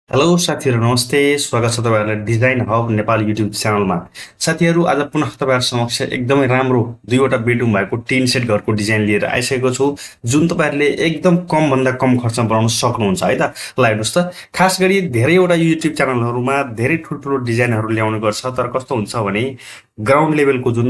Hello साथीहरू नमस्ते। स्वागत छ तपाईँहरूलाई डिजाइन हब नेपाल युट्युब च्यानलमा। साथीहरू आज पुनः तपाईँहरू समक्ष एकदमै राम्रो दुईवटा बेडरुम भएको टिन सेट घरको डिजाइन लिएर आइसकेको छु, जुन तपाईँहरूले एकदम कमभन्दा कम खर्चमा बनाउन सक्नुहुन्छ है त। ल हेर्नुहोस् त, खास गरी धेरैवटा युट्युब च्यानलहरूमा धेरै ठुल्ठुलो डिजाइनहरू ल्याउने गर्छ, तर कस्तो हुन्छ भने ग्राउन्ड लेभलको जुन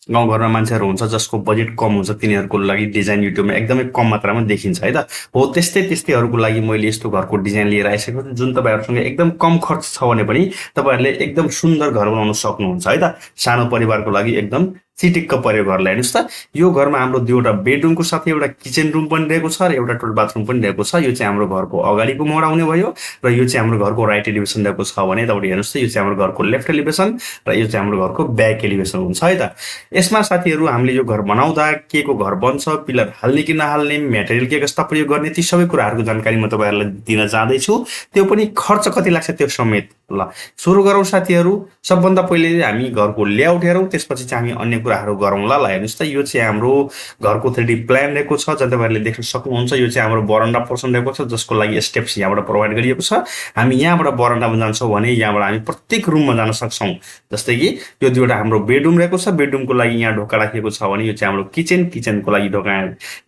गाउँघरमा मान्छेहरू हुन्छ जसको बजेट कम हुन्छ तिनीहरूको लागि डिजाइन युट्युबमा एकदमै कम मात्रामा देखिन्छ है त। हो त्यस्तैहरूको लागि मैले यस्तो घरको डिजाइन लिएर आइसकेको छु, जुन तपाईँहरूसँग एकदम कम खर्च छ भने पनि तपाईँहरूले एकदम सुन्दर घर बनाउन सक्नुहुन्छ है त। सानो परिवारको लागि एकदम चिटिक्क पऱ्यो घरलाई। हेर्नुहोस् त, यो घरमा हाम्रो दुईवटा बेडरुमको साथै एउटा किचन रुम पनि रहेको छ र एउटा टोयलेट बाथरुम पनि रहेको छ। यो चाहिँ हाम्रो घरको अगाडिको मोड आउने भयो र यो चाहिँ हाम्रो घरको राइट एलिभेसन रहेको छ भने यतापट्टि हेर्नुहोस् त, यो चाहिँ हाम्रो घरको लेफ्ट एलिभेसन र यो चाहिँ हाम्रो घरको ब्याक एलिभेसन हुन्छ है त। यसमा साथीहरू हामीले यो घर बनाउँदा के को घर बन्छ, पिलर हाल्ने कि नहाल्ने, मेटेरियल के कस्ता प्रयोग गर्ने, ती सबै कुराहरूको जानकारी म तपाईँहरूलाई दिन जाँदैछु। त्यो पनि खर्च कति लाग्छ त्यो समेत। ल सुरु गरौँ साथीहरू। सबभन्दा पहिले हामी घरको लेआउट हेरौँ, त्यसपछि चाहिँ हामी अन्य कुराहरू गरौँला। ल हेर्नुहोस् त, यो चाहिँ हाम्रो घरको 3D प्लान रहेको छ, जहाँ तपाईँहरूले देख्न सक्नुहुन्छ। यो चाहिँ हाम्रो बरन्डा पोर्सन रहेको छ, जसको लागि स्टेप्स यहाँबाट प्रोभाइड गरिएको छ। हामी यहाँबाट बरन्डामा जान्छौँ भने यहाँबाट हामी प्रत्येक रुममा जान सक्छौँ। जस्तै कि यो दुईवटा हाम्रो बेडरुम रहेको छ, बेडरुमको लागि यहाँ ढोका राखिएको छ भने यो चाहिँ हाम्रो किचन, किचनको लागि ढोका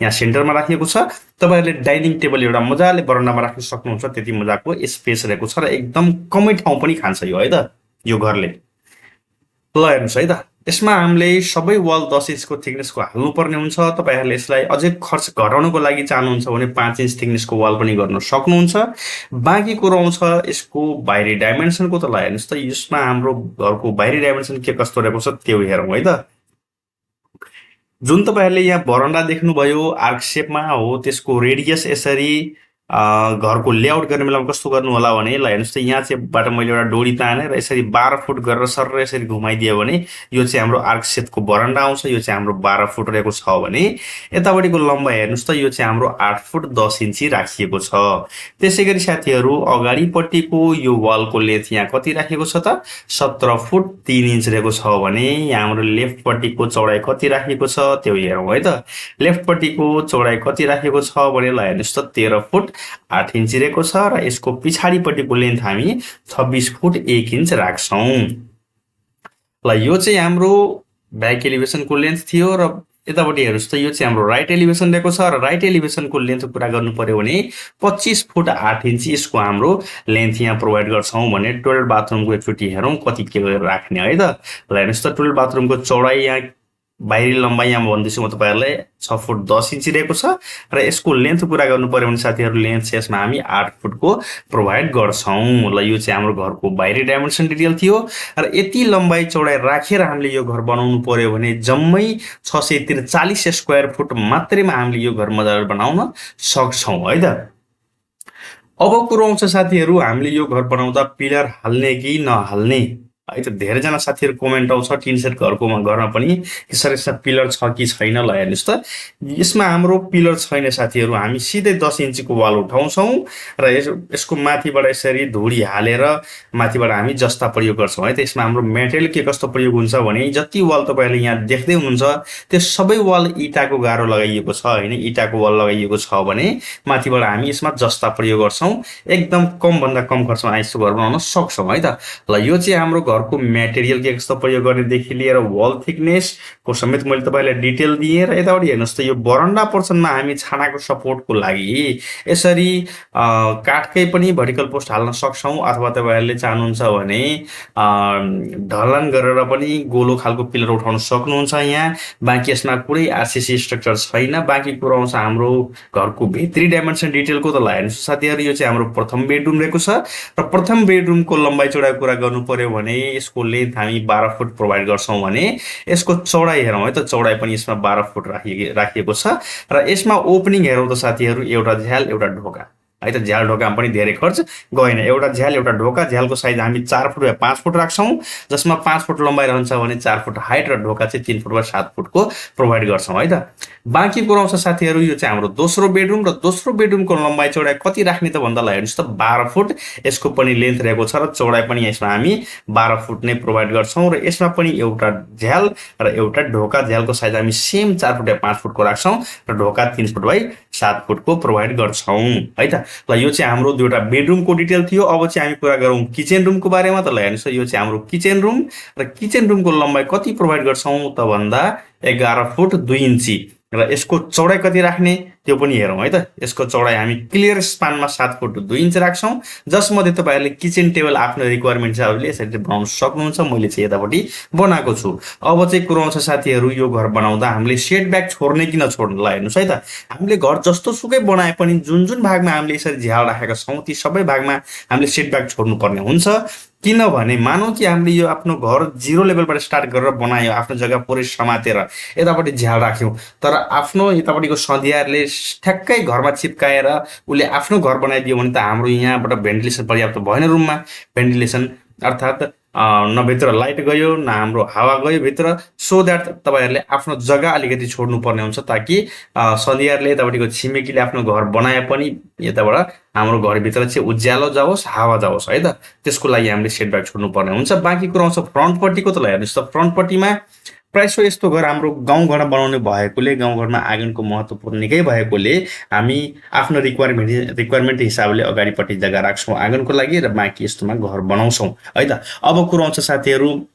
यहाँ सेन्टरमा राखिएको छ। तपाईँहरूले डाइनिङ टेबल एउटा मजाले बरन्डामा राख्न सक्नुहुन्छ, त्यति मजाको स्पेस रहेको छ र एकदम कमै ठाउँ पनि खान्छ यो है त, यो घरले। ल हेर्नुहोस् है त, यसमा हामीले सबै वाल 10 इन्चको थिकनेसको हाल्नुपर्ने हुन्छ। तपाईँहरूले यसलाई अझै खर्च घटाउनको लागि चाहनुहुन्छ भने 5 इन्च थिकनेसको वाल पनि गर्न सक्नुहुन्छ। बाँकी कुरो आउँछ यसको बाहिरी डाइमेन्सनको। त ल हेर्नुहोस् त, यसमा हाम्रो घरको बाहिरी डाइमेन्सन के कस्तो रहेको छ त्यो हेरौँ है त। जुन तपाईँहरूले यहाँ बरन्डा देख्नुभयो आर्क सेपमा हो, त्यसको रेडियस यसरी घरको लेआउट गर्ने बेलामा कस्तो गर्नु होला भने, ल हेर्नुहोस् त, यहाँ चाहिँ बाट मैले एउटा डोरी तानेर यसरी 12 फुट गरेर सर यसरी घुमाइदियो भने यो चाहिँ हाम्रो आर्क सेपको बरन्डा आउँछ। यो चाहिँ हाम्रो 12 फुट रहेको छ भने यतापट्टिको लम्बाइ हेर्नुहोस् त, यो चाहिँ हाम्रो 8 फुट 10 इन्ची राखिएको छ। त्यसै गरी साथीहरू अगाडिपट्टिको यो वालको लेन्थ यहाँ कति राखिएको छ त, 17 फुट 3 इन्च रहेको छ भने यहाँ हाम्रो लेफ्टपट्टिको चौडाइ कति राखिएको छ त्यो हेरौँ है त। लेफ्टपट्टिको चौडाइ कति राखिएको छ भने ल हेर्नुहोस् त, 13 फुट 8 इन्च रहेको छ र यसको पछाडिपट्टिको लेन्थ हामी 26 फुट 1 इन्च राख्छौँ। ल यो चाहिँ हाम्रो ब्याक एलिभेसनको लेन्थ थियो र यतापट्टि हेर्नुहोस् त, यो चाहिँ हाम्रो राइट एलिभेसन रहेको छ र राइट एलिभेसनको लेन्थ कुरा गर्नु पर्यो भने 25 फुट 8 इन्च यसको हाम्रो लेन्थ यहाँ प्रोभाइड गर्छौँ भने टोयलेट बाथरुमको एकचोटि हेरौँ कति के राख्ने है त। ल हेर्नुहोस् त, टोयलेट बाथरुमको चौडाइ यहाँ बाहिरी लम्बाइ यहाँ भन्दैछु म तपाईँहरूलाई 6 फुट 10 इन्च रहेको छ र यसको लेन्थ कुरा गर्नु पर्यो भने साथीहरू लेन्थ चाहिँ यसमा हामी 8 फुटको प्रोभाइड गर्छौँ। ल यो चाहिँ हाम्रो घरको बाहिरी डाइमेन्सन डिटेल थियो र यति लम्बाइ चौडाइ राखेर हामीले यो घर बनाउनु पर्यो भने जम्मै 643 स्क्वायर फुट मात्रैमा हामीले यो घर मजाले बनाउन सक्छौँ है त। अब कुरो आउँछ साथीहरू, हामीले यो घर बनाउँदा पिलर हाल्ने कि नहाल्ने है त। धेरैजना साथीहरू कमेन्ट आउँछ टिन सेट घरमा पनि कि सर यसमा पिलर छ कि छैन। ल हेर्नुहोस् त, यसमा हाम्रो पिलर छैन साथीहरू। हामी सिधै 10 इन्चको वाल उठाउँछौँ र यसको माथिबाट यसरी धुरी हालेर माथिबाट हामी जस्ता प्रयोग गर्छौँ है त। यसमा हाम्रो मेटेरियल के कस्तो प्रयोग हुन्छ भने जति वाल तपाईँहरूले यहाँ देख्दै हुनुहुन्छ त्यो सबै वाल इँटाको गाह्रो लगाइएको छ होइन, इँटाको वाल लगाइएको छ भने माथिबाट हामी यसमा जस्ता प्रयोग गर्छौँ। एकदम कमभन्दा कम खर्चमा यस्तो घर बनाउन सक्छौँ है त। ल यो चाहिँ हाम्रो घरको मेटेरियल के कस्तो प्रयोग गर्नेदेखि लिएर वाल थिकनेसको समेत मैले तपाईँलाई डिटेल दिएँ। र यतापट्टि हेर्नुहोस् त, यो बरन्डा पोर्सनमा हामी छानाको सपोर्टको लागि यसरी काठकै पनि भर्टिकल पोस्ट हाल्न सक्छौँ, अथवा तपाईँहरूले चाहनुहुन्छ भने ढलान गरेर पनि गोलो खालको पिलर उठाउन सक्नुहुन्छ यहाँ। बाँकी यसमा कुनै आरसिसी स्ट्रक्चर छैन। बाँकी कुरो आउँछ हाम्रो घरको भित्री डाइमेन्सन डिटेलको। त ल हेर्नुहोस् साथीहरू, यो चाहिँ हाम्रो प्रथम बेडरुम रहेको छ र प्रथम बेडरुमको लम्बाइ चौडाइ कुरा गर्नु पर्यो भने यसको लेन्थ हामी 12 फुट प्रोभाइड गर्छौँ भने यसको चौडाइ हेरौँ है त। चौडाइ पनि यसमा 12 फुट राखिएको छ र यसमा ओपनिङ हेरौँ त साथीहरू, एउटा झ्याल एउटा ढोका है त। झ्याल ढोकामा पनि धेरै खर्च गएन। एउटा झ्याल एउटा ढोका, झ्यालको साइज हामी 4 फुट वा 5 फुट राख्छौँ, जसमा 5 फुट लम्बाइ रहन्छ भने 4 फुट हाइट र ढोका चाहिँ 3 फुट वा 7 फुटको प्रोभाइड गर्छौँ है त। बाँकी कुरो आउँछ साथीहरू, यो चाहिँ हाम्रो दोस्रो बेडरुम र दोस्रो बेडरुमको लम्बाइ चौडाइ कति राख्ने त भन्दा हेर्नुहोस् त, 12 फुट यसको पनि लेन्थ रहेको छ र चौडाइ पनि यसमा हामी 12 फुट नै प्रोभाइड गर्छौँ र यसमा पनि एउटा झ्याल र एउटा ढोका। झ्यालको साइज हामी सेम 4 फुट या 5 फुटको राख्छौँ र ढोका 3 फुट बाइ 7 फुटको प्रोभाइड गर्छौँ है त। ल यो चाहिँ हाम्रो दुईवटा बेडरुमको डिटेल थियो। अब चाहिँ हामी कुरा गरौँ किचन रुमको बारेमा। त ल हेर्नुहोस् यो चाहिँ हाम्रो किचन रुम र किचन रुमको लम्बाइ कति प्रोभाइड गर्छौँ त भन्दा 11 फुट 2 इन्ची र यसको चौडाइ कति राख्ने त्यो पनि हेरौँ है त। यसको चौडाइ हामी क्लियर स्पानमा 7 फुट 2 इन्च राख्छौँ, जसमध्ये तपाईँहरूले किचन टेबल आफ्नो रिक्वायरमेन्ट हिसाबले यसरी बनाउन सक्नुहुन्छ। मैले चाहिँ यतापट्टि बनाएको छु। अब चाहिँ कुरो आउँछ साथीहरू, यो घर बनाउँदा हामीले सेट ब्याक छोड्ने कि नछोड्ने। ल हेर्नुहोस् है त, हामीले घर जस्तो सुकै बनाए पनि जुन जुन भागमा हामीले यसरी झ्याल राखेका छौँ ती सबै भागमा हामीले सेट ब्याक छोड्नुपर्ने हुन्छ। किनभने मानौँ कि हामीले यो आफ्नो घर 0 लेभलबाट स्टार्ट गरेर बनायो, आफ्नो जग्गा पुरै समातेर यतापट्टि झ्याल राख्यौँ, तर आफ्नो यतापट्टिको सधियारले ठ्याक्कै घरमा चिप्काएर उसले आफ्नो घर बनाइदियो भने त हाम्रो यहाँबाट भेन्टिलेसन पर्याप्त भएन। रुममा भेन्टिलेसन अर्थात् न भित्र लाइट गयो न हाम्रो हावा गयो भित्र। सो द्याट तपाईँहरूले आफ्नो जग्गा अलिकति छोड्नुपर्ने हुन्छ, ताकि सधियारले यतापट्टिको छिमेकीले आफ्नो घर बनाए पनि यताबाट हाम्रो घरभित्र चाहिँ उज्यालो जाओस्, हावा जाओस् है त। त्यसको लागि हामीले सेटब्याक छोड्नुपर्ने हुन्छ। बाँकी कुरा आउँछ फ्रन्टपट्टिको। त ल हेर्नुहोस् त, फ्रन्टपट्टिमा प्रायः यस्तो घर हाम्रो गाउँघरमा बनाउने भएकोले, गाउँघरमा आँगनको महत्त्वपूर्ण निकै भएकोले हामी आफ्नो रिक्वायरमेन्ट हिसाबले अगाडिपट्टि जग्गा राख्छौँ आँगनको लागि र बाँकी यस्तोमा घर बनाउँछौँ है त। अब कुरो आउँछ साथीहरू,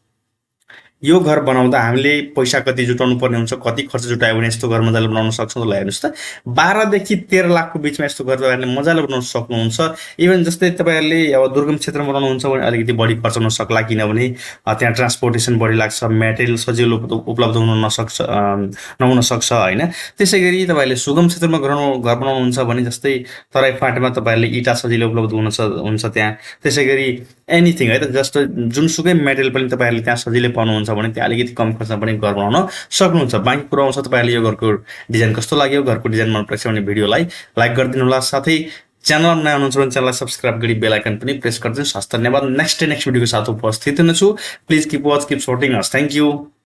यो घर बनाउँदा हामीले पैसा कति जुटाउनु पर्ने हुन्छ, कति खर्च जुटायो भने यस्तो घर मजाले बनाउन सक्छौँ। ल हेर्नुहोस् त, 12 देखि 13 लाखको बिचमा यस्तो घर तपाईँहरूले मजाले बनाउन सक्नुहुन्छ। इभन जस्तै तपाईँहरूले अब दुर्गम क्षेत्रमा बनाउनुहुन्छ भने अलिकति बढी खर्च हुन सक्ला, किनभने त्यहाँ ट्रान्सपोर्टेसन बढी लाग्छ, मेटेरियल सजिलो उपलब्ध नहुन सक्छ होइन। त्यसै गरी तपाईँहरूले सुगम क्षेत्रमा घर बनाउनुहुन्छ भने जस्तै तराई फाँटमा तपाईँहरूले इँटा सजिलो उपलब्ध हुन्छ त्यहाँ। त्यसै गरी एनिथिङ है त, जस्तो जुनसुकै मेटेरियल पनि तपाईँहरूले त्यहाँ सजिलै पाउनुहुन्छ भने त्यहाँ अलिकति कम खर्चमा पनि घर बनाउन सक्नुहुन्छ। बाँकी कुरा आउँछ तपाईँहरूले यो घरको डिजाइन कस्तो लाग्यो, घरको डिजाइन मन परेछ भने भिडियोलाई लाइक गरिदिनु होला। साथै च्यानलमा नयाँ हुनुहुन्छ भने च्यानललाई सब्सक्राइब गरी बेल आइकन पनि प्रेस गरिदिनुहोस्। हस्, धन्यवाद। नेक्स्ट भिडियोको साथ उपस्थित हुनेछु। Please keep watch, keep supporting us. Thank you.